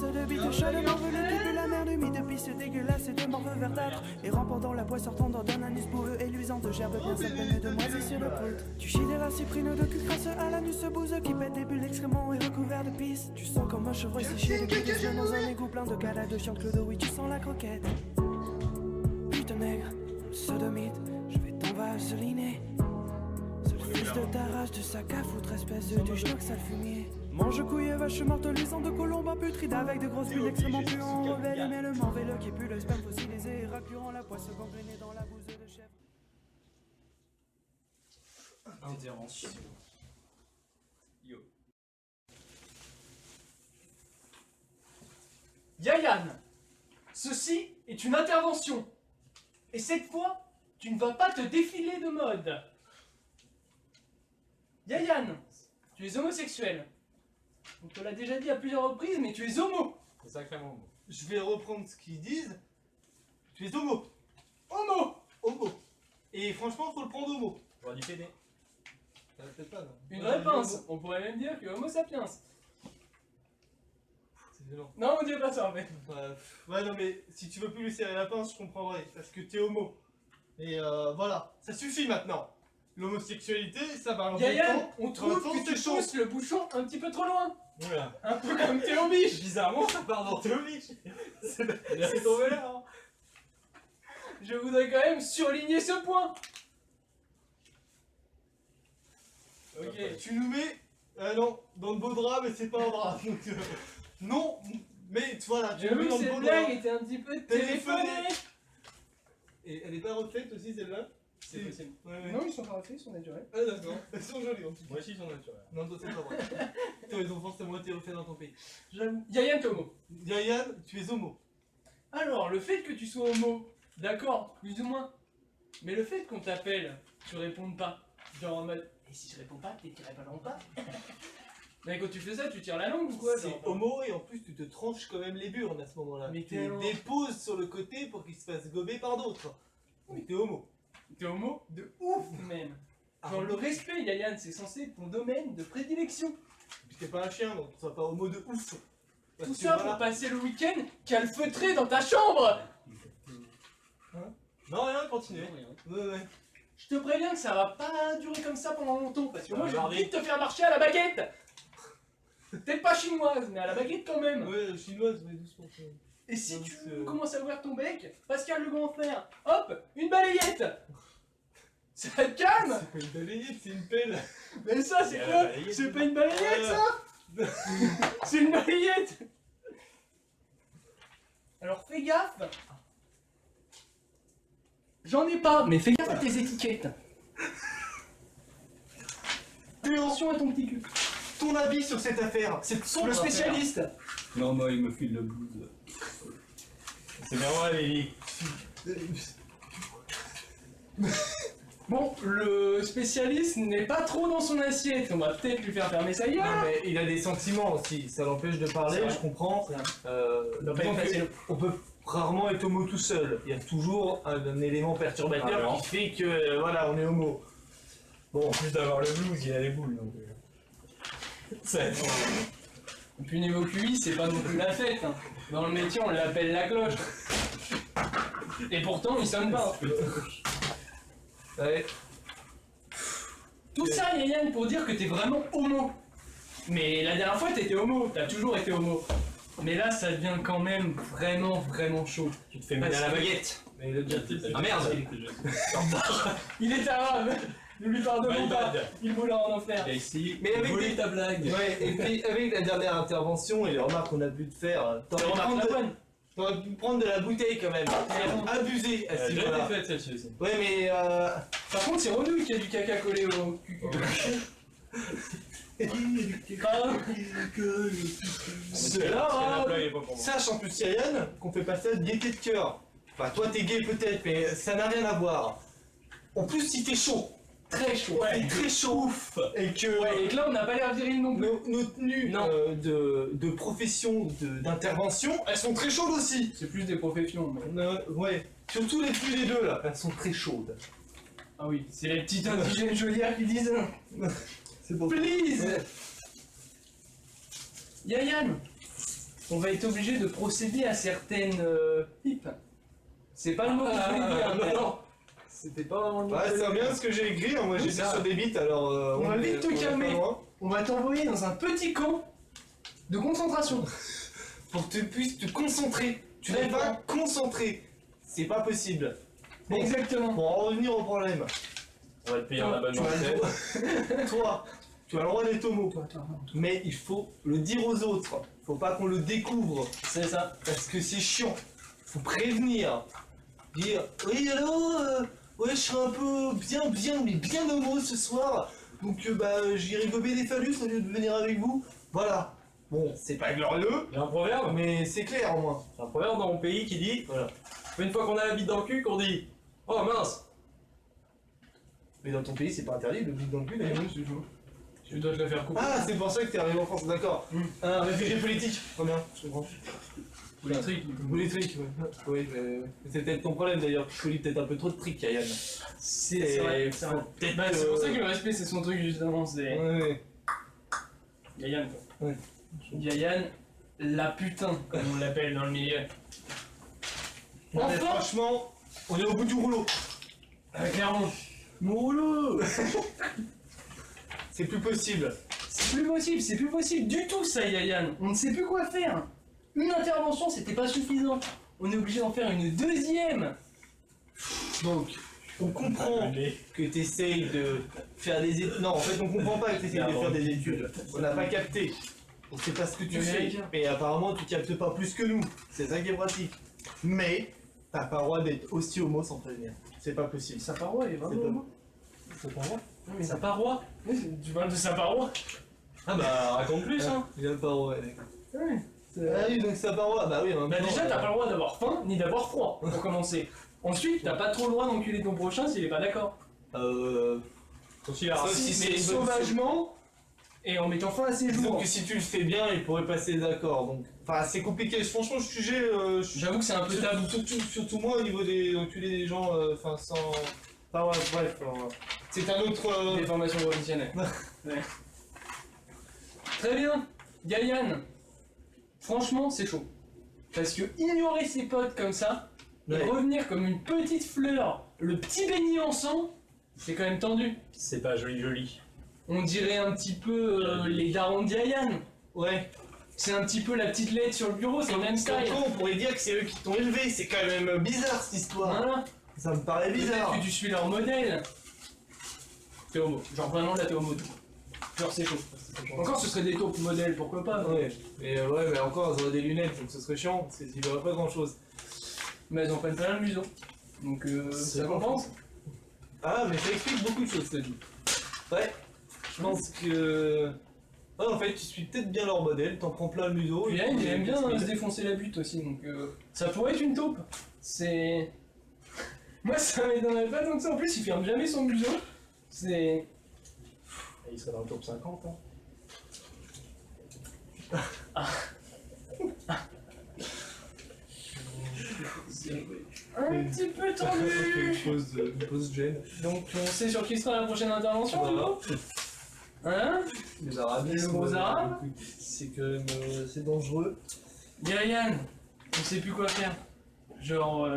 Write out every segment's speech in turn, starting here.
pisse de bite chaude, morveux, le cul de la merde humide, de pisse dégueulasse et de morveux verdâtre. Et rampant la poisse sortant d'un anus boueux et luisant de gerbes bien pleines de moisissures de prout. Tu chies des raciprines de cul crasse à l'anus bouseux qui pète des bulles extrêmement et recouvert de pisse. Tu sens comme un chevreuil séché depuis des semaines dans un égout plein de cadavres de chiant Clodo, oui tu sens la croquette. Putain nègre, sodomite, je vais t'en vaseliner. Fils de ta race, de sac à foutre, espèce de schnock sale fumier. Mange couille, vache morte, luisant de colombe putride avec de grosses bulles extrêmement puants. Rebelle, mais le morvelle qui pue le sperme fossilisé, raclurant la poisse gangrénée dans la bouse de chèvre. Intervention. Yo. Yayan, ceci est une intervention. Et cette fois, tu ne vas pas te défiler de mode. Yayan, tu es homosexuel. On te l'a déjà dit à plusieurs reprises, mais tu es homo. C'est sacrément beau. Je vais reprendre ce qu'ils disent. Tu es homo. Homo. Homo. Et franchement, faut le prendre homo. J'aurais dû pédé. Ça va peut-être pas, non. Une réponse. On pourrait même dire que homo sapiens. C'est violent. Non, on dirait pas ça en fait. Ouais, non, mais si tu veux plus lui serrer la pince, je comprendrai. Parce que t'es homo. Et voilà. Ça suffit maintenant. L'homosexualité, ça va enlever Yayan, on trouve Attends, que tu c'est chaud. pousses le bouchon un petit peu trop loin. Oula. Un peu comme Théo Biche. Bizarrement, ça part dans Théobiche. C'est tombé là. Hein. Je voudrais quand même surligner ce point. Ok, tu nous mets. Non, dans le beau drap, mais c'est pas un drap. Donc, non, mais voilà, tu J'ai nous mets vu dans que le cette beau drap. blague était un petit peu Téléphonée. téléphonée. Et elle est pas refaite aussi, celle-là? C'est possible. Ouais. Non, ils sont pas ratés, ils sont naturels. Ah, d'accord. Elles sont jolies en tout cas. Moi aussi, ils sont naturels. Non, toi, c'est pas vrai. Toi, les enfants, c'est moi, t'es refait dans ton pays. J'avoue. Yayan, t'es homo. Yayan, tu es homo. Alors, le fait que tu sois homo, d'accord, plus ou moins. Mais le fait qu'on t'appelle, tu répondes pas. Genre en mode, et si je réponds pas, t'es tiré pas longtemps. Mais quand tu fais ça, tu tires la langue ou quoi? C'est genre homo et en plus, tu te tranches quand même les burnes à ce moment-là. Mais tu t'es les homo. déposes sur le côté pour qu'ils se fassent gober par d'autres. Mais t'es homo. T'es homo de ouf même. Genre le respect, Yayan, c'est censé être ton domaine de prédilection. Puis t'es pas un chien, donc tu sois pas homo de ouf. Parce Tout que ça voilà. pour passer le week-end calfeutré dans ta chambre. Non, rien, continue. Non, Ouais, ouais. Je te préviens que ça va pas durer comme ça pendant longtemps, parce que moi je vais Regardez. vite te faire marcher à la baguette. Peut-être pas chinoise, mais à la baguette quand même. Ouais, chinoise, mais doucement. Et si Donc, tu commences à ouvrir ton bec, Pascal le grand frère, hop, une balayette. Ça te calme. C'est pas une balayette, c'est une pelle. Mais ça c'est Il y a quoi? la balayette. C'est pas une balayette ça. C'est une balayette. Alors fais gaffe. J'en ai pas, mais fais gaffe à tes étiquettes. Attention à ton petit cul. Ton avis sur cette affaire, c'est son Le spécialiste. Non, moi, il me file le blues. C'est bien moi, Lily. Bon, le spécialiste n'est pas trop dans son assiette. On va peut-être lui faire fermer sa Non, gueule. mais il a des sentiments aussi, ça l'empêche de parler, C'est vrai. je comprends. doit pas Disons être facile. on peut rarement être homo tout seul. Il y a toujours un élément perturbateur Alors. qui fait que voilà, on est homo. Bon, en plus d'avoir le blues, il a les boules. Donc, ça... Et puis niveau QI, c'est pas non plus la fête. Hein. Dans le métier, on l'appelle la cloche. Et pourtant, il sonne pas. Ouais. Tout ça, Yayan, pour dire que t'es vraiment homo. Mais la dernière fois, t'étais homo. T'as toujours été homo. Mais là, ça devient quand même vraiment chaud. Tu te fais mener à la baguette. Mais il a déjà Ah merde. Il est arabe. Ne lui pardonnons My pas. bad. Il mourra en enfer. Et ici, Mais avec voler des- ta blague. Ouais, et puis avec la dernière intervention et les remarques qu'on a pu te faire, Tu remarques la bonne. t'aurais pu prendre de la bouteille quand même. raison. Abusé à Elle a ce déjà niveau-là. été faite celle-ci aussi. Ouais, mais Par contre, c'est Renouille qui a du caca collé au cul. Pardon. c'est La là, blague est pas pour moi. sache en plus, Yann, qu'on fait pas ça de gaieté de cœur. Enfin, toi t'es gay peut-être, mais ça n'a rien à voir. En plus, si t'es chaud, Très chaud. t'es très chaud, et que Ouais, et que là, on n'a pas l'air viril non plus. nos tenues Non. de profession, d'intervention, elles sont très chaudes aussi. C'est plus des professions. Mais... Ouais, surtout les plus les deux là, elles sont très chaudes. Ah oui, c'est les petites indigènes chaudières qui disent C'est beau. Please. Ouais. Yayan, on va être obligé de procéder à certaines pipes. C'est pas le mot que je voulais dire, mais non. C'était pas vraiment le Ouais, c'est bien ce que j'ai écrit, hein. Moi j'étais ça. sur des bits alors. On va vite te est calmer. pas loin. on va t'envoyer dans un petit camp de concentration. Pour que tu puisses te concentrer. Tu Très n'es pas bien. concentré. C'est pas possible. Bon, Exactement. pour en revenir au problème. On va te payer un Tu abonnement. as le droit. Toi, tu as le droit d'être homo. Toi. Mais il faut le dire aux autres. Faut pas qu'on le découvre. C'est ça. Parce que c'est chiant. Faut prévenir. Dire oui allô, ouais je serai un peu bien homo ce soir. Donc bah j'irai gober des phallus au lieu de venir avec vous. Voilà. Bon, c'est pas glorieux, Il y a un proverbe. mais c'est clair au moins. Un proverbe dans mon pays qui dit, voilà, une fois qu'on a la bite dans le cul, qu'on dit, oh mince. Mais dans ton pays c'est pas interdit le bite dans le cul d'ailleurs. Tu dois te le faire couper. Ah c'est pour ça que t'es arrivé en France, d'accord. Un réfugié politique. Très bien, je comprends. Politique. Politique, ouais. Oui, mais c'est peut-être ton problème d'ailleurs, tu polis peut-être un peu trop de trick, Yann. C'est vrai. C'est vrai. Peut-être Bah, c'est pour ça que le respect c'est son truc justement. C'est Ouais. Yayan quoi. Ouais. Yayan, la putain, comme on l'appelle dans le milieu. Non, mais Enfin franchement, on est au bout du rouleau. Clairement. Mon rouleau. C'est plus possible. C'est plus possible du tout ça Yayan. On ne sait plus quoi faire. Une intervention c'était pas suffisant. On est obligé d'en faire une deuxième. Donc, on comprend que tu essayes de faire des études. Non, en fait, on comprend pas que tu essayes de faire des études. On n'a pas capté. On sait pas ce que tu Mais fais. mec. Mais apparemment, tu captes pas plus que nous. C'est ça qui est pratique. Mais, t'as pas le droit d'être aussi homo sans prévenir. C'est pas possible. Sa paroi est C'est vraiment pas- homo. C'est pas moi. Mais sa paroi. Oui, tu parles de sa paroi. Ah bah raconte plus hein. Il a pas le droit, d'accord. Oui. Ah oui, donc sa paroi. Bah oui, en même Bah temps, déjà t'as pas le droit d'avoir faim ni d'avoir froid pour commencer. Ensuite t'as pas trop le droit d'enculer ton prochain s'il est pas d'accord. Sauf si si c'est Mais une bonne sauvagement et en mettant fin à ses disons jours. que si tu le fais bien, il pourrait passer d'accord. Donc, enfin, c'est compliqué. Franchement, le sujet. J'avoue que c'est un peu tabou. Surtout moi au niveau des enculés des gens, enfin sans. Enfin ouais, bref, c'est un autre. Des formations professionnelles. Ouais. Très bien. Yayan. Franchement c'est chaud. Parce que ignorer ses potes comme ça et Ouais. revenir comme une petite fleur, le petit béni en sang, c'est quand même tendu. C'est pas joli. On dirait un petit peu les darons de Yayan. Ouais. C'est un petit peu la petite lettre sur le bureau, c'est le même style. Surtout, on pourrait dire que c'est eux qui t'ont élevé. C'est quand même bizarre cette histoire. Voilà. Ça me paraît bizarre. Peut-être que tu suis leur modèle. T'es homo. Genre vraiment là t'es homo. Genre c'est chaud. Encore ce serait des taupes modèles, pourquoi pas. Non Ouais. Mais ouais, mais encore, elles auraient des lunettes, donc ce serait chiant parce qu'ils verraient pas grand chose. Mais elles en prennent plein le museau. Donc C'est ça pas compense. Ah, mais ça explique beaucoup de choses, ça dit. Ouais. Je pense que. Ouais, en fait, tu suis peut-être bien leur modèle, t'en prends plein le museau. Puis et Yann, puis, il aime bien qu'est-ce se qu'il- défoncer la butte aussi, donc ça pourrait être une taupe. C'est. Moi ça m'étonnerait pas tant que ça, en plus il ferme jamais son museau. C'est. Il serait dans le top 50 hein. Un petit peu tendu. Une pause gêne. Donc on sait sur qui sera la prochaine intervention, Voilà. Hugo Hein Les arabes. Les gros arabes. C'est quand même. C'est dangereux. Yann, on sait plus quoi faire. Genre,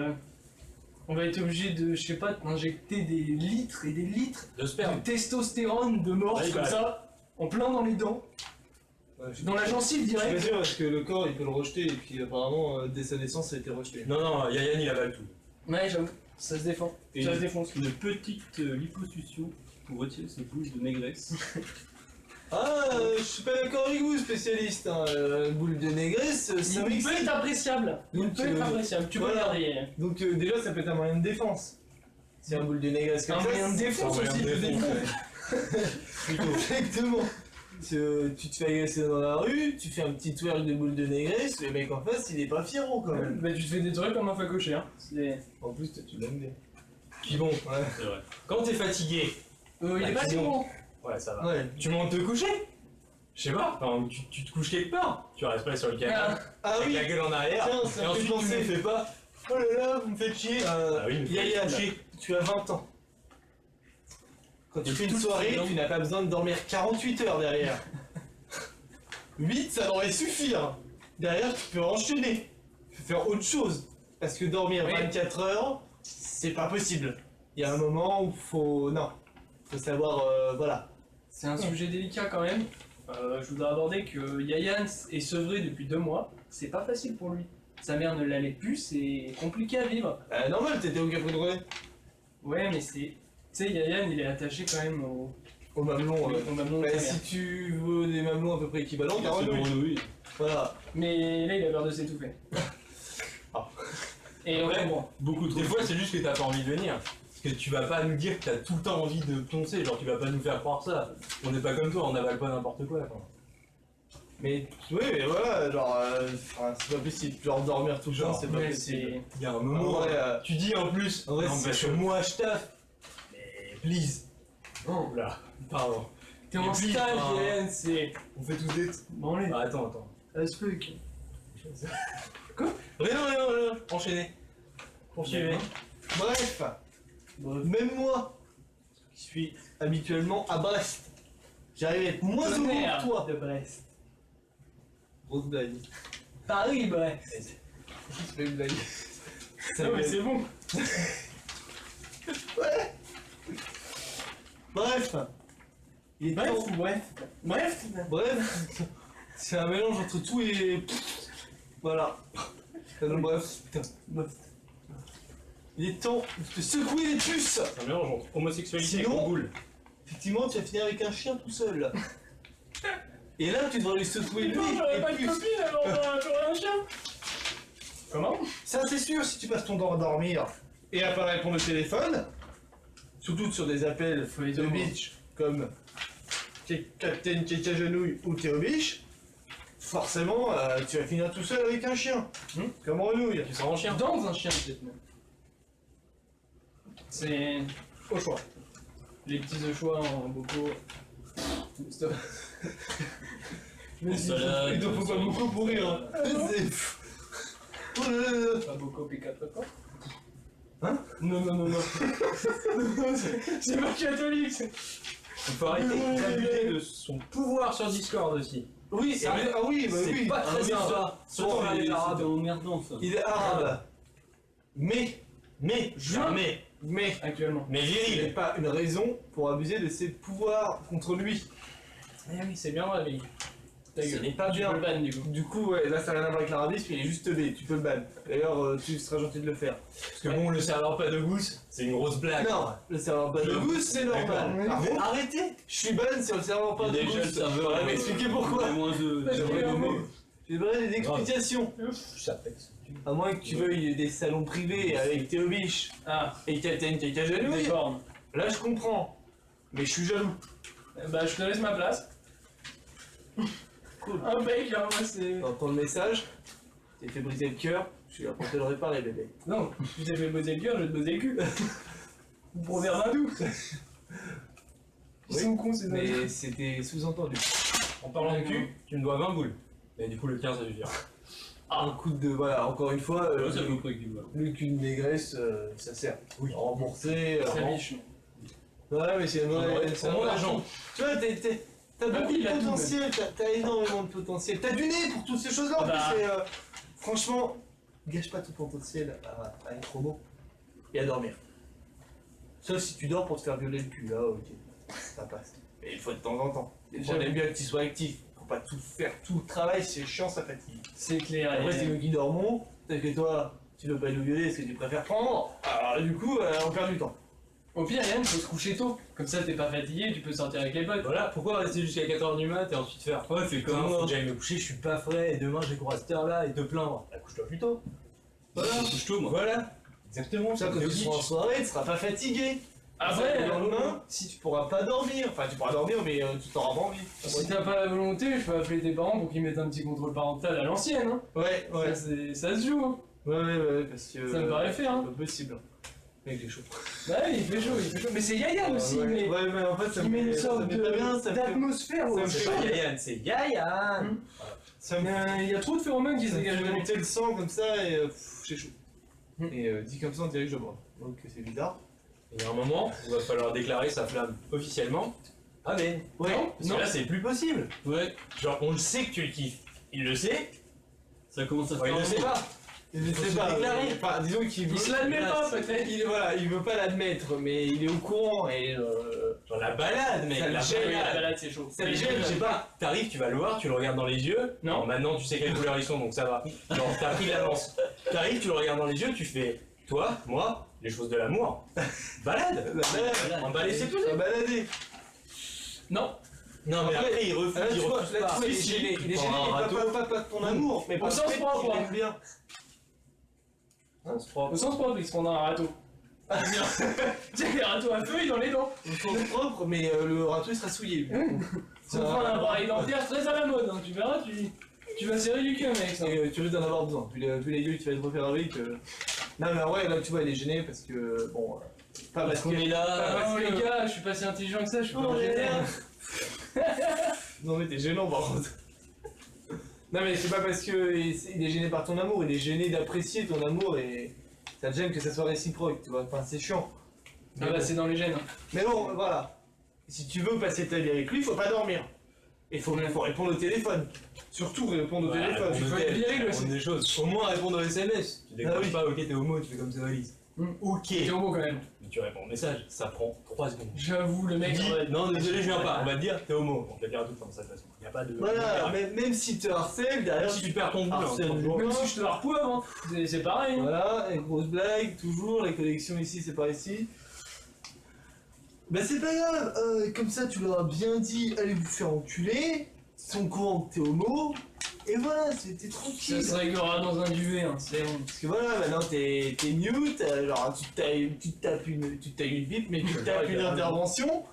on va être obligé de, je sais pas, d'injecter des litres et des litres De de sperme. testostérone de mort Ouais, comme bah. ça, en plein dans les dents, dans la gencive Je suis pas direct. sûr parce que le corps il peut le rejeter et puis apparemment dès sa naissance ça a été rejeté. Non, Yayan il avale tout. Ouais, j'avoue, ça se défend. Et Ça se défonce. une petite liposuction pour retirer ses boules de négresse. Ah, je suis pas d'accord avec vous, spécialiste. Hein. Boule de négresse, ça Il peut m'excite. être appréciable. Il Donc, peut être appréciable. Tu peux voilà. regarder. Donc déjà ça peut être un moyen de défense. C'est un boule de négresse C'est comme un ça. moyen de défense c'est un aussi. moyen de je défense, défends. Exactement. Tu te fais agresser dans la rue, tu fais un petit twirl de boule de négresse, le mec en face il est pas fiero quand même. Bah, tu te fais détruire comme un facoché. Hein. En plus toi, tu l'aimes bien. Puis bon, Ouais. c'est vrai. Quand t'es fatigué, Il est pas si bon. ouais ça va. Ouais. Tu montes te coucher. Je sais pas, enfin, tu te couches quelque part. Tu restes pas sur le canapé. Ah Avec oui. la gueule en arrière. Tiens, ça et me fait ensuite tu penser. ne fais pas. Oh là là, vous me faites chier. Ah oui, mais Yayan, faut coucher. tu as 20 ans. Quand tu Et fais une tout le soirée, temps. tu n'as pas besoin de dormir 48 heures derrière. 8, ça devrait suffire. derrière, tu peux enchaîner. Tu peux faire autre chose. Parce que dormir Oui. 24 heures, c'est pas possible. Il y a un moment où faut... Non. Faut savoir... voilà. C'est un sujet délicat quand même. Je voudrais aborder que Yayan est sevré depuis 2 mois. C'est pas facile pour lui. Sa mère ne l'allait plus, c'est compliqué à vivre. Normal, t'étais au Capricorne. Ouais, mais c'est. Tu sais, Yayan, il est attaché quand même Au mamelon, oui, au mamelon de Bah, sa si mère. tu veux des mamelons à peu près équivalents, t'as C'est renoué. grenouille. Voilà. Mais là, il a peur de s'étouffer. Ah. Et on Ouais. comprend. Beaucoup trop. Des fois, c'est juste que t'as pas envie de venir. Parce que tu vas pas nous dire que t'as tout le temps envie de poncer, genre tu vas pas nous faire croire ça. On n'est pas comme toi, on avale pas n'importe quoi. Mais oui, mais voilà, genre, c'est pas possible. Genre dormir tout le temps, Genre, c'est pas Ouais, possible. c'est. Il y a un En moment, vrai, tu dis en plus, en vrai, non, c'est parce que chaud. moi je taffe. Mais please. Non, Là, pardon. t'es en Et puis, stage, enfin, Yayan, c'est. On fait tous des... Bon, allez. Bah, attends. Ce truc. Rien, enchaînez. Poursuivez. Bref, même moi, qui suis habituellement à Brest, j'arrive à être moins Le heureux maire que toi. de Brest. Grosse blague. Paris, Brest. Je fais une blague. Ça Non, mais me- c'est bon. Bref, il est Bref temps- ou bref Bref Bref, c'est un mélange entre tout et... Voilà. Bref, Bref. il est temps de secouer les puces. C'est un mélange entre homosexualité et Sinon- gros boule. Effectivement, tu vas finir avec un chien tout seul. Et là, tu devrais lui secouer lui Non, j'aurais et pas de puces. copine alors j'aurais un chien. Comment Ça, c'est sûr, si tu passes ton temps à dormir et à pas répondre au téléphone, surtout sur des appels Faut les de demander. bitch comme Captain Caca-Genouille ou Théo Biche, forcément, tu vas finir tout seul avec un chien. Comme Renouille. Tu seras en chien. Dans un chien peut-être même. C'est au choix. Les petits œufs choix en bocaux. Stop. Mais si, salade, il te faut pas salade. beaucoup pour rire. Hein. C'est- Oh là là là. Pas bocaux P4 quoi. Hein? Non. C'est pas catholique. On peut arrêter d'abuser de son pouvoir sur Discord aussi. Oui, Ça, ah oui, bah c'est oui. pas très Ah oui, bien. ça. Surtout vers les Arabes. C'était emmerdant ça. Il est arabe. Mais Jamais. Actuellement. Mais il n'est viril. pas une raison pour abuser de ses pouvoirs contre lui. Eh oui, c'est bien vrai, mais. Ta Ce gueule. n'est pas Tu bien. peux le ban du coup. Du coup, ouais, là ça n'a rien à voir avec l'arabisme, il est juste B, tu peux le ban. D'ailleurs, tu seras gentil de le faire. Parce que bon, le serveur pas de gousse, c'est une grosse blague. Non, le serveur pas de Je- goose, c'est normal. D'accord. Par contre, arrêtez. Je suis ban sur le serveur pas de Déjà le goose. serveur. On va m'expliquer pourquoi. Moins de. J'aimerais un mot. donner- J'aimerais des explications. Ça pète. À moins que tu veuilles des salons privés avec Théo Biche Ah, et Captain des Caca-Genouille. bornes. Là, je comprends. Mais je suis jaloux. Bah, je te laisse ma place. Cool. Un bec, hein, moi c'est. T'entends le message? T'es fait briser le cœur. Je suis là pour te le réparer, bébé. Non, tu t'es fait bosser le cœur, je vais te bosser le cul. Proverbe hindou. Ils Oui, sont cons ces hindous. Mais c'était sous-entendu. En parlant de cul, tu me dois 20 boules. Et du coup, le 15 ça suffira. Un coup de. Voilà, encore une fois, Ouais, c'est à peu près équivalent. le cul de négresse, ça sert. Oui. Rembourser. Ça rem- biche. Ouais, mais c'est vrai. C'est mon argent. Tu vois, t'as Ah beaucoup oui, de il a tout, potentiel, t'as énormément de potentiel. T'as du nez pour toutes ces choses-là. En Ah bah. plus, franchement, gâche pas tout potentiel à être homo et à dormir. Sauf si tu dors pour te faire violer le cul, là, ok. Ça passe. Mais il faut de temps en temps. Déjà, on aime bien que tu sois actif. Faut pas tout faire, tout le travail, c'est chiant, ça fatigue. C'est clair. Après, et- c'est nous qui dormons, peut-être que toi, tu veux pas nous violer, est-ce que tu préfères prendre? Alors, du coup, on perd du temps. Au pire, Yann, faut se coucher tôt. Comme ça, t'es pas fatigué, tu peux sortir avec les potes. Voilà, pourquoi rester jusqu'à 4h du mat et ensuite faire Ouais, c'est comme comme moi, faut moi. que j'aille me coucher, je suis pas frais, et demain j'ai cours à cette heure-là et te plaindre. Bah, couche-toi plus tôt. Voilà, couche tôt moi. Voilà, exactement. Ça, quand tu seras en soirée, tu seras pas fatigué. Après, le lendemain, si tu pourras pas dormir, enfin tu pourras dormir, mais tu t'auras pas envie. si t'as pas la volonté, je peux appeler tes parents pour qu'ils mettent un petit contrôle parental à l'ancienne. Hein. Ouais, ouais. Ça se joue. Hein. Ouais, parce que. Ça me paraît faire, hein. C'est pas possible. Mec, j'ai chaud. Bah ouais, il fait chaud. Mais c'est Yayan aussi, ouais, mais. ouais, mais en fait, ça Il me met une fait- ça sorte me fait pas bien, ça me fait- d'atmosphère. ça me au fait C'est chaud. pas Yayan, c'est Yayan. Ça me Il y a trop de phéromones qui se ça me dégagent fait de monter le sang comme ça et j'ai chaud. Mm. Et dit comme ça, on dirait que je bois. Donc c'est bizarre. Il y a un moment, il va falloir déclarer sa flamme officiellement. Amen. Ouais, Parce que là, c'est plus possible. Ouais. Genre, on le sait que tu le kiffes. Il le sait. Ça commence à Ouais, faire. il le sait pas. Il ne Faut sait se pas, déclarer. enfin, disons qu'il Il se l'admet pas peut-être. il veut pas l'admettre, mais il est au courant et Dans la balade, mec. Ça le La gêne, balade. La balade c'est chaud. Ça le Mais gêne. je sais pas, t'arrives, tu vas le voir, tu le regardes dans les yeux. Non. Bon, maintenant tu sais quelle couleur ils sont, donc ça va. Genre, t'as pris l'avance. T'arrives, tu le regardes dans les yeux, tu fais, toi, moi, les choses de l'amour. Balade. Emballer, c'est tout. Ça balader. Non. Non, mais après, il refuse, Là, il tu vois, refuse là, pas. tu vois, il est Si, si, gêné, tu il est prends gêné, un pas râteau. de ton amour, mais Au par sens le fait propre, qu'il hein. aime bien. Sens propre. Au sens propre, il se prend dans un râteau. Tu sais, les râteaux à feu, il en est dans. Au sens propre, mais le râteau il sera souillé. Ça prend un appareil dentaire très à la mode, hein. Tu verras, tu vas serrer du cul, mec. Ça. Et tu risques d'en avoir besoin, vu les gueules que tu vas te refaire avec. Non mais en vrai là tu vois il est gêné parce que bon pas parce qu'on que est là. Oh les gars, je suis pas si intelligent que ça, je suis pas Oh, végétarien. non mais t'es gênant par contre. Non mais c'est pas parce que il est gêné par ton amour, il est gêné d'apprécier ton amour et ça te gêne que ça soit réciproque, tu vois, enfin c'est chiant. Ah bah c'est dans les gènes. Mais bon voilà, si tu veux passer ta vie avec lui, faut pas dormir. Et faut répondre au téléphone. Surtout répondre au Ouais, téléphone. répondre faut au être téléphone, viril répondre aussi. des choses. Au moins répondre au SMS. Tu décroches oui. pas, ok, t'es homo, tu fais comme ça, valise. Ok. T'es homo quand même. Mais tu réponds au message, ça prend 3 secondes. J'avoue, le mec. Dis, non, désolé, je viens pas. On va te dire, t'es homo. On te le dira tout le temps de cette façon. Y a pas de. Voilà, même si tu harcèles, derrière Si tu perds ton boulot, harcèles hein, le toujours. Même si je te la repouve, hein. C'est pareil. Hein. Voilà, et grosse blague, toujours, la connexion ici, c'est par ici. Bah c'est pas grave, comme ça tu leur as bien dit, allez vous faire enculer, ils sont au courant que t'es homo, et voilà, c'était Ça tranquille. se réglera dans un duvet, hein. C'est bon. Parce que voilà, maintenant t'es mute, alors tu te tapes une pipe, mais tu tapes une intervention,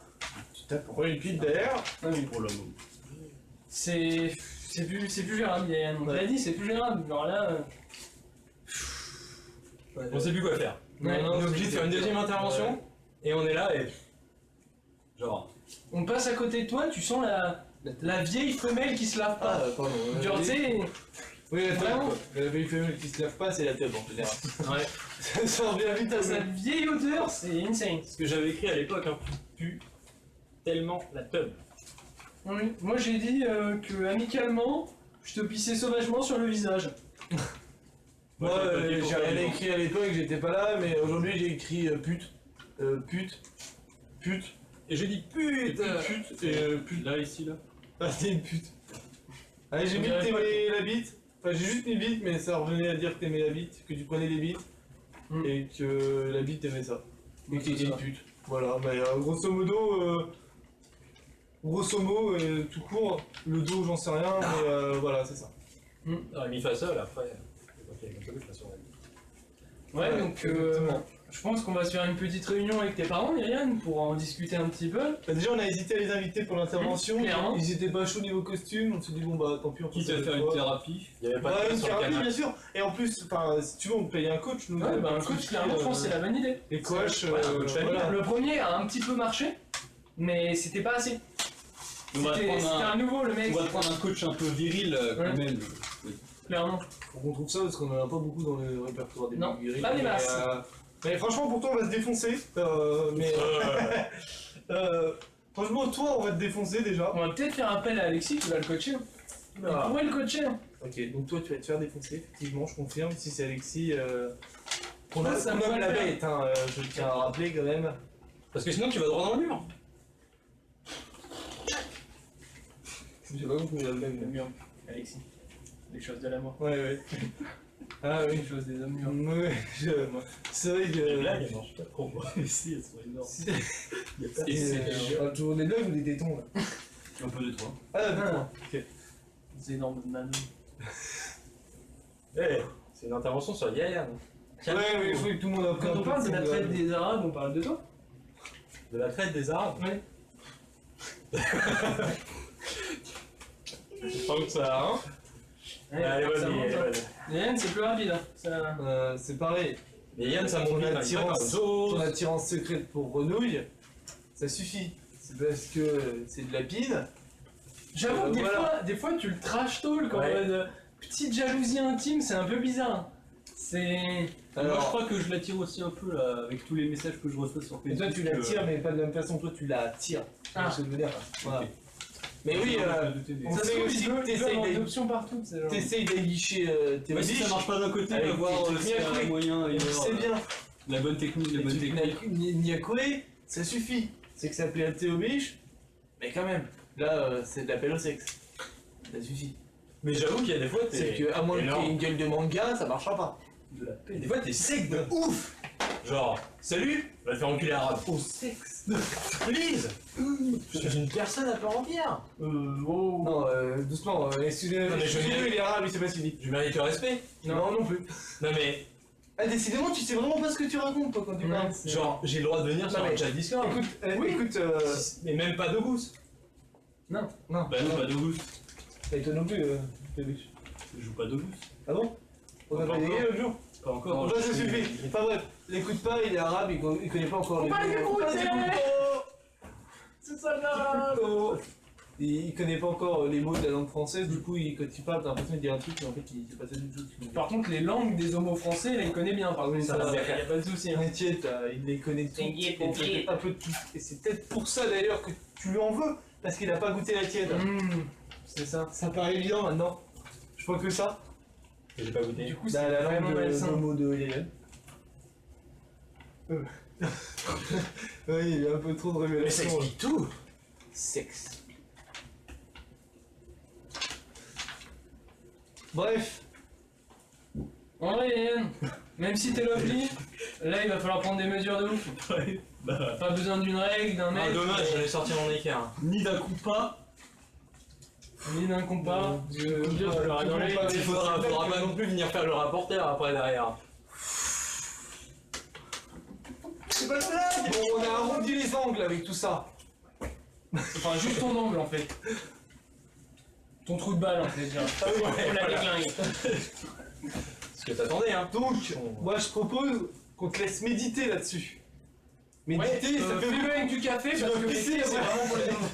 tu tapes encore une pipe derrière. Pour l'amour. C'est plus gérable, Yann. On te l'a dit, c'est plus gérable. Alors là. On sait plus quoi faire. Ouais. On est obligé de faire une deuxième intervention. Et on est là et. Genre. On passe à côté de toi, tu sens la vieille femelle qui se lave pas. pardon. Genre, tu sais. Oui, la Vraiment tub, quoi. La vieille femelle qui se lave pas, c'est la tub en général. Ouais. Ça revient vite à ça. Cette vieille odeur, c'est insane. Ce que j'avais écrit à l'époque, hein, pue tellement la tub. Oui. Moi j'ai dit que amicalement, je te pissais sauvagement sur le visage. Moi, j'ai pas dit j'ai pourquoi, rien mais bon. écrit à l'époque, j'étais pas là, mais aujourd'hui j'ai écrit pute, pute, Et j'ai dit pute. pute, et pute. Là, ici, là. Ah, t'es une pute. Allez, j'ai On mis que dirait pas t'aimais la bite. Enfin, j'ai juste mis bite, mais ça revenait à dire que t'aimais la bite, que tu prenais des bites, Mm. et que la bite t'aimait ça. Et que c'est t'étais une ça. pute. Voilà, mais grosso modo, tout court, le dos, j'en sais rien, mais voilà, c'est ça. On a mis fa sol après. Ok, comme ça, de toute façon. Ouais, donc exactement. je pense qu'on va se faire une petite réunion avec tes parents, Myriam, pour en discuter un petit peu. Bah, déjà, on a hésité à les inviter pour l'intervention, Clairement. ils étaient pas chauds niveau costume, on s'est dit bon bah tant pis, on Quitte fait à ça faire avec une toi. thérapie. Il y avait pas de Ouais, place une sur le thérapie, canapé. bien sûr. Et en plus, si tu veux, on paye un coach. Nous, Ouais, bah un tout coach, ce qui clairement, est, je pense que c'est la bonne idée. Les coachs, Ouais, un coach famille, voilà. Le premier a un petit peu marché, mais c'était pas assez. On va C'était prendre un nouveau, le mec. On va prendre un coach un peu viril quand Ouais. même. Clairement. Faut qu'on trouve ça parce qu'on en a pas beaucoup dans le répertoire des Non, Bulgaries. pas des Mais, masses. mais franchement, pour toi, on va se défoncer. Mais franchement, toi, on va te défoncer déjà. On va peut-être faire appel à Alexis qui va le coacher. Il Ah. pourrait le coacher. Ok, donc toi, tu vas te faire défoncer. Effectivement, je confirme. Si c'est Alexis, qu'on Ouais, ça me nomme va la le faire. bête, hein, je tiens à rappeler quand même. Parce que sinon tu vas droit dans le mur. J'ai pas compris le même. Mur, Alexis. Les choses de l'amour. Ouais, ouais. Ah oui. Les choses des hommes mûrs. Ouais, c'est vrai Les que. blagues, elles marchent pas trop. Moi. Si, elles sont énormes. Il y a pas Et de- on parle toujours des blagues ou des tétons là. Un peu de toi. Ah, d'accord. Ok. Des énormes manos. Eh, c'est une intervention sur Yaya. non Ouais, mais je crois que tout le monde a pris Quand un on peu parle de la son traite blague. des Arabes, on parle de toi. De la traite des Arabes. Ouais. Je pense que ça, hein. Allez, ça vas-y. monte, hein. vas-y. Yann, c'est plus rapide. Hein. Ça... C'est pareil. Mais Yann, ça Ton monte vite, attirance, hein, il ton va attirance secrète pour Renouille, ça suffit. C'est parce que c'est de la pine. J'avoue que Voilà. des fois, tu le trash talk en Ouais. mode petite jalousie intime, c'est un peu bizarre. C'est. Moi, je Alors, crois que je l'attire aussi un peu là, avec tous les messages que je reçois sur Facebook. et toi tu l'attires, mais pas de la même façon. Toi tu l'attires. Ah. C'est ce que je veux dire. Voilà. Mais oui, On ça se fait trouve, aussi il veut que t'essayes avoir d'aller- d'options partout, c'est genre. t'essayes d'aguicher tes Bah, si ça biches. marche pas d'un côté, on Avec va voir des trucs s'il y a Nyakwe. un moyen ailleurs. C'est bien. La bonne technique, la bonne technique. Nyakwe, ça suffit. C'est que ça plaît à tes biches, mais quand même, là, c'est de l'appel au sexe. Ça suffit. Mais j'avoue qu'il y a des fois, C'est t'es. que, à moins qu'il y énorme. ait une gueule de manga, ça marchera pas. Des fois, t'es sec de ouf. Genre, salut, va te faire enculer arabe. Au sexe. Please. Je suis une personne à part entière. Oh. Non, doucement, excusez-moi, Non, mais je excusez-le, vais- il est arabe, il s'est pas suivi. Je mérite le respect. Non, non plus. Non mais, Ah, décidément, tu sais vraiment pas ce que tu racontes, toi, quand tu Ouais, parles. c'est- genre, j'ai le droit de venir sur Non, un mais- chat Discord. Écoute, écoute, Mais même pas de gousse. non. Bah non, pas de gousse. Et toi non plus, Péluche. Je joue pas de gousse. Ah bon? On a Pas pas des encore. l'autre jour? Pas encore. Bah, ça suffit. Enfin bref, l'écoute pas, il est arabe, il connaît pas encore les pas mots. l'écouter. Faut pas l'écouter. C'est ça là. Il connaît pas encore les mots de la langue française, du coup, quand il parle, t'as l'impression de dire un truc, mais en fait, il sait pas ça du tout. Par contre, les langues des homos français, là, il connaît bien, par contre, ça ça, va. y a pas de souci. Hein. T'inquiète, il les connaît toutes, et peut-être un peu de tout. Et c'est peut-être pour ça d'ailleurs que tu lui en veux, parce qu'il a pas goûté la tienne. C'est ça. Ça paraît évident maintenant. Je crois que ça. J'ai pas goûté. Du coup, c'est Bah, la vraiment langue de malsain. mots de Yayan. Oui, il y a un peu trop de Mais ça révélations. explique tout. Sexe. Bref. En vrai, Yann, même si t'es lovely, là, il va falloir prendre des mesures de ouf. Ouais, bah. Pas besoin d'une règle, d'un mec. Ah, dommage, j'allais sortir mon écart. Ni d'un coup pas. Ni d'un compas. Je veux dire, je leur ai dans l'œil. Il faudra pas non plus venir faire le rapporteur après derrière. C'est pas de blague. Bon, on a arrondi les angles avec tout ça. Enfin, juste ton angle en fait. Ton trou de balle en fait, genre. On la déglingue. Ce que t'attendais, hein. Donc, moi je propose qu'on te laisse méditer là-dessus. Méditer, ça fait fais-le avec du café Tu parce vas que pisser, l'été, c'est ouais. vraiment pour les homos.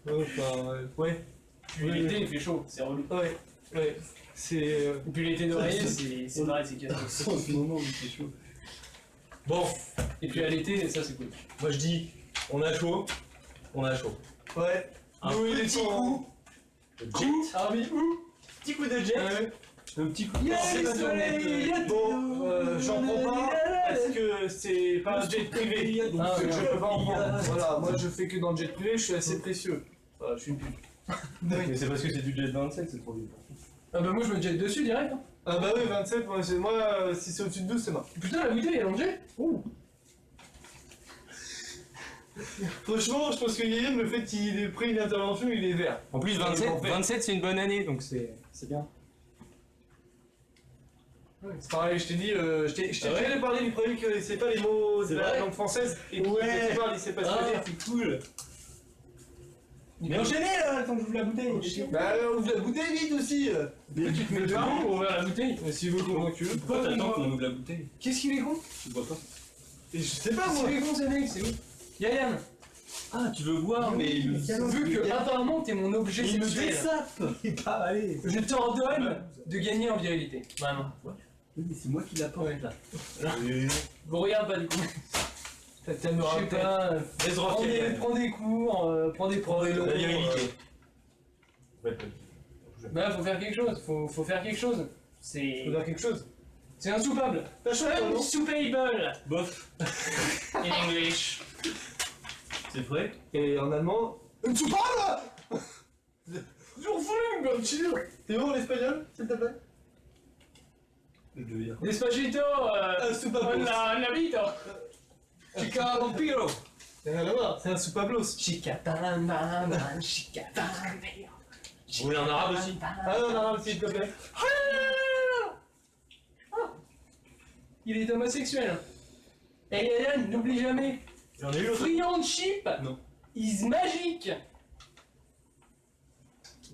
Enfin, ouais. Puis l'été, il fait chaud, c'est relou. Ouais, ouais. C'est. Et puis l'été d'oreiller, c'est pareil, c'est cadeau. En ce moment, il fait chaud. Bon, Et puis à l'été, ça c'est cool. moi je dis, on a chaud. On a chaud. Ouais. Un Nous, il est petit temps. coup. De jet. Ah oui, Petit coup de jet. Un petit coup de Bon, j'en prends pas parce que c'est pas un jet privé, donc Ah, je ouais. peux pas en prendre. Voilà, moi je fais que dans le jet privé, je suis assez précieux. Voilà, je suis une pute. Mais c'est parce que c'est du jet 27, c'est trop vite. Ah bah moi je me jette dessus direct. Hein. Ah bah oui, 27, moi si c'est au-dessus de 12, c'est mort. Putain, la bouteille elle est en jet. Franchement, je pense que Yéyen, le fait qu'il ait pris une intervention, il est vert. En plus, 27 c'est une bonne année, donc c'est bien. C'est pareil, je t'ai dit, je t'ai Ah ouais déjà parlé du premier qui connaissait pas les mots C'est de la vrai langue française et qui Ouais. te parle, il sait pas ce que dire. c'est cool. Mais enchaînez là, tant que j'ouvre la bouteille. Bah ouvre la bouteille vite aussi. Tu te mets devant pour ouvrir la bouteille. Mais s'il veut qu'on recule. Pourquoi t'attends qu'on ouvre la bouteille? Qu'est-ce qu'il est con? Tu bois pas? Et je sais pas moi. Qu'est-ce qu'il est con ces mecs, c'est ouf. Yayan, Ah, tu veux boire, mais il me vu que apparemment t'es mon objet il me sexuel, dessape. Il est pas allé. je t'ordonne de gagner en virilité. Vraiment. Oui, mais c'est moi qui l'apporte là. Vous regarde pas du coup. T'aimeras Je sais pas, Laisse prends rentrer. prends des cours, prends des provélos. La virilité. Bah faut faire quelque chose, faut faire quelque chose. Faut C'est dire quelque chose. insoupable. T'as chaud toi, non Unsoupable Bof. in English. C'est vrai? Et en allemand. Tu parles J'en T'es bon en espagnol, s'il te plaît? Je veux dire. Despacito, soupapos. la vida. Chica Vampiro. Rien à voir, c'est un soupaplos. Chica bam bam bam, chica bam. Vous voulez en arabe aussi? Ah non, non, non, s'il te plaît. Il est homosexuel. Et Yayan, n'oublie jamais, J'en ai eu l'autre. friendship Non. is magique.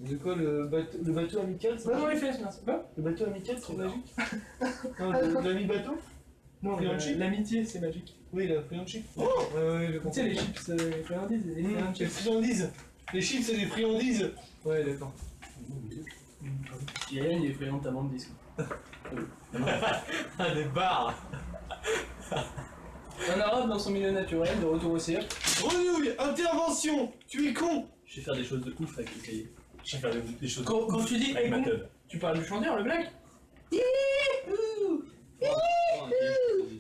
De quoi le bateau amical c'est Bah non, magique? les fesses, merci. Bah, Le bateau amical c'est magique? Non, l'ami-bateau? Non, friendship? l'amitié, c'est magique. Oui, la friendship. Ouais, ouais, je Tu comprends. sais, les chips, les friandises, les Les friandises. friandises. Les chips, c'est des friandises. Ouais, d'accord. Yayan, il est friand de ta bande disque. Ah, des barres. Un arabe dans son milieu naturel, de retour au cirque. Grenouille, intervention. Tu es con. Je vais faire des choses de ouf avec le cahier. Je vais faire des choses. Quand tu dis avec ma con, teub. tu parles du chanteur, le black?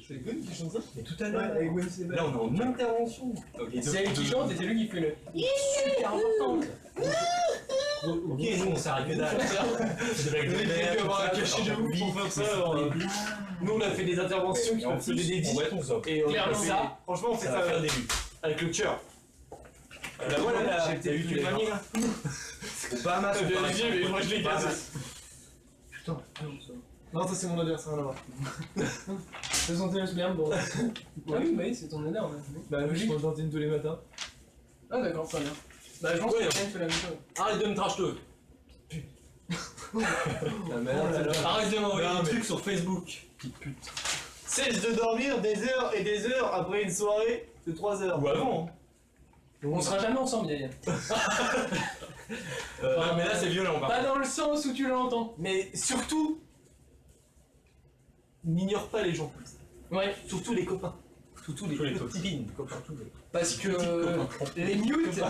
C'est Gwen qui chante ça? Mais tout à l'heure. avec Gwen Sebastian. Là, on est en intervention. C'est elle qui chante et c'est lui qui fait le. Super important. Ok, nous on s'arrête que dalle. C'est des blagues de merde, Il avoir un tout ça, cachet de alors, ouf pour faire ça. Alors, nous on a fait des interventions qui Et en ont fait des plus, dédits. on va être on sort. Et on Clairement, fait ça. Franchement, on fait Ça ça va faire des vues. avec le cœur. Bah voilà, là, J'ai t'as vu, tu l'as mis là. Pas mal, T'as vérifié, mais moi je l'ai gazé. Putain, Non, ça c'est mon adversaire là-bas. Je sentais le sperme, bon. Ah oui, bah oui, c'est ton honneur. Bah oui, je mange dentine tous les matins. Ah d'accord, très bien. Bah je pense que quelqu'un fait la même chose. Arrête de me trash talk. La merde. Arrête de m'envoyer Non, des mais- trucs sur Facebook. Petite pute. Cesse de dormir des heures et des heures après une soirée de 3 heures. Ou avant. On sera jamais ensemble, Yann. Non, mais là c'est violent. Pas dans le sens où tu l'entends. Mais surtout, n'ignore pas les gens comme ça. Ouais, Surtout les copains. Surtout les Tous les petits copains. parce que les mutes,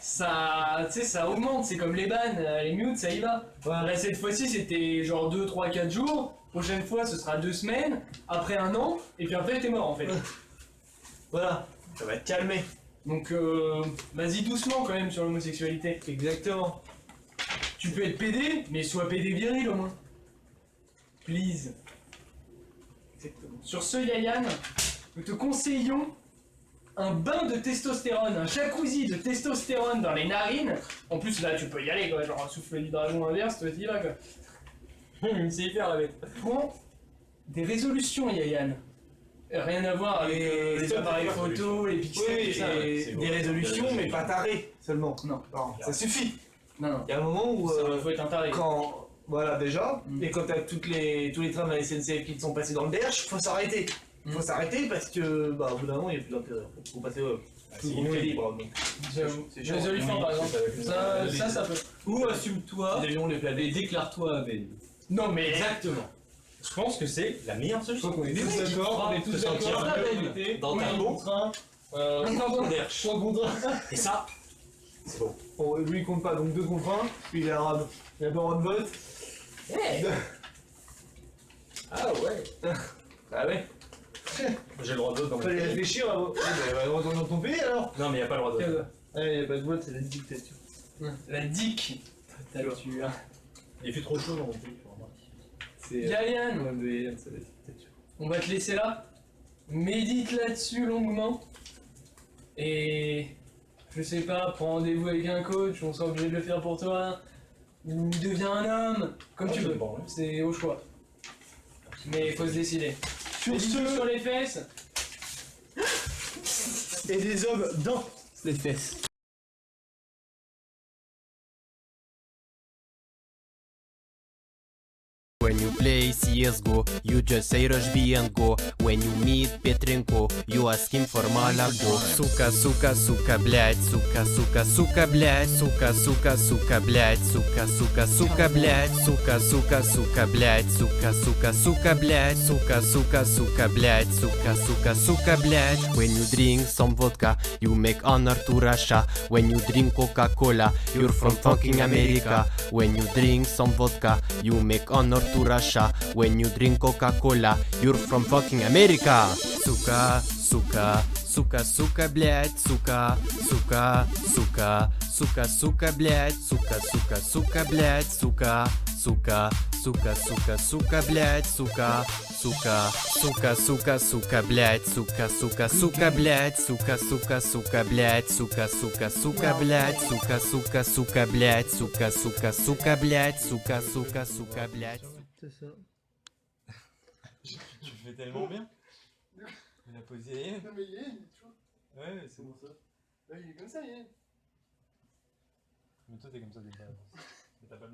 ça, tu sais, ça augmente, c'est comme les bans, les mutes, ça y va. Là, cette fois-ci, c'était genre 2, 3, 4 jours. Prochaine fois, ce sera 2 semaines, après 1 an, et puis après, t'es mort en fait. Voilà, ça va être calmé. Donc, vas-y doucement quand même sur l'homosexualité. Exactement. Tu peux être pédé, mais sois pédé viril au moins. Please. Exactement. Sur ce, Yayan, nous te conseillons un bain de testostérone, un jacuzzi de testostérone dans les narines. En plus, là, tu peux y aller, quoi, genre un souffle du dragon inverse, toi, t'y vas, quoi. C'est hyper la bête. Prends des résolutions, Yayan. Rien à voir avec Et les toi, appareils t'as photo, les pixels, Oui, tout ça. et c'est bon. des résolutions, mais pas tarées seulement. Non, Ça suffit. non. Il y a un moment où Faut être un taré. quand voilà déjà, Mm. et quand t'as tous les trains de la SNCF qui te sont passés dans le derche, faut s'arrêter. Faut s'arrêter parce que bah au bout d'un moment il n'y a plus d'intérêt. Faut passer c'est tout inutile. libre. Donc. J'avoue. C'est Les chiant. olifants, par exemple. Ça peut. Ou assume-toi Les avions, les et planètes. déclare-toi Ben. Non, mais Exactement. Je pense que c'est la meilleure solution. On est tous d'accord, on est tous se sentir d'accord. bien dans ta peau. Trois contre un. Et ça, c'est bon. Bon, lui il compte pas, donc 2 contre 1, puis il est arabe. Il a pas le droit de vote. Ah ouais. Ah ouais. J'ai le droit de vote dans mon Fallait pays. réfléchir avant. Bah, retourne dans ton pays alors. Non, mais il n'y a pas le droit de vote. Ouais, il y a pas de vote, c'est la dictature. la dick. Tu as. Il fait trop chaud dans mon pays, tu remarques. C'est Yayan, c'est la dictature. on va te laisser là. Médite là-dessus longuement. Et. Je sais pas, prends rendez-vous avec un coach, on sera obligé de le faire pour toi. Ou deviens un homme, comme Ah, tu c'est veux. bon, hein. C'est au choix. Mais il faut se décider. Sur Des bisous ce, sur les fesses. et des hommes dans les fesses. When you play CSGO, you just say rush B and go. When you meet Petrenko, you ask him for Malago. Сука, сука, сука, блядь, сука, сука, сука, блядь, сука, сука, сука, блядь, сука, сука, сука, блядь, сука, сука, сука, блядь, сука, сука, сука, блядь, сука, сука, сука, блядь, сука, сука, suka, блядь. When you drink some vodka, you make honor to Russia. When you drink Coca-Cola, you're from fucking America. When you drink some vodka, you make honor to Russia. When you drink Coca-Cola, you're from fucking America. Сука, сука, сука, сука, блядь, сука, сука, сука, сука, сука, блядь, сука, сука, сука, блядь, сука, сука, сука, сука, сука, блядь, сука, сука, сука, сука, сука, блядь, сука, сука, сука, блядь, сука, сука, сука, блядь, сука, сука, сука, блядь, сука, сука, сука, блядь, сука, сука, сука, блядь, сука, сука, сука, блядь. C'est ça. Tu fais tellement bien. Il a posé. Non mais il est toujours. Ouais, c'est bon ça. Il est comme ça, il est. Mais toi, t'es comme ça déjà. Mais t'as pas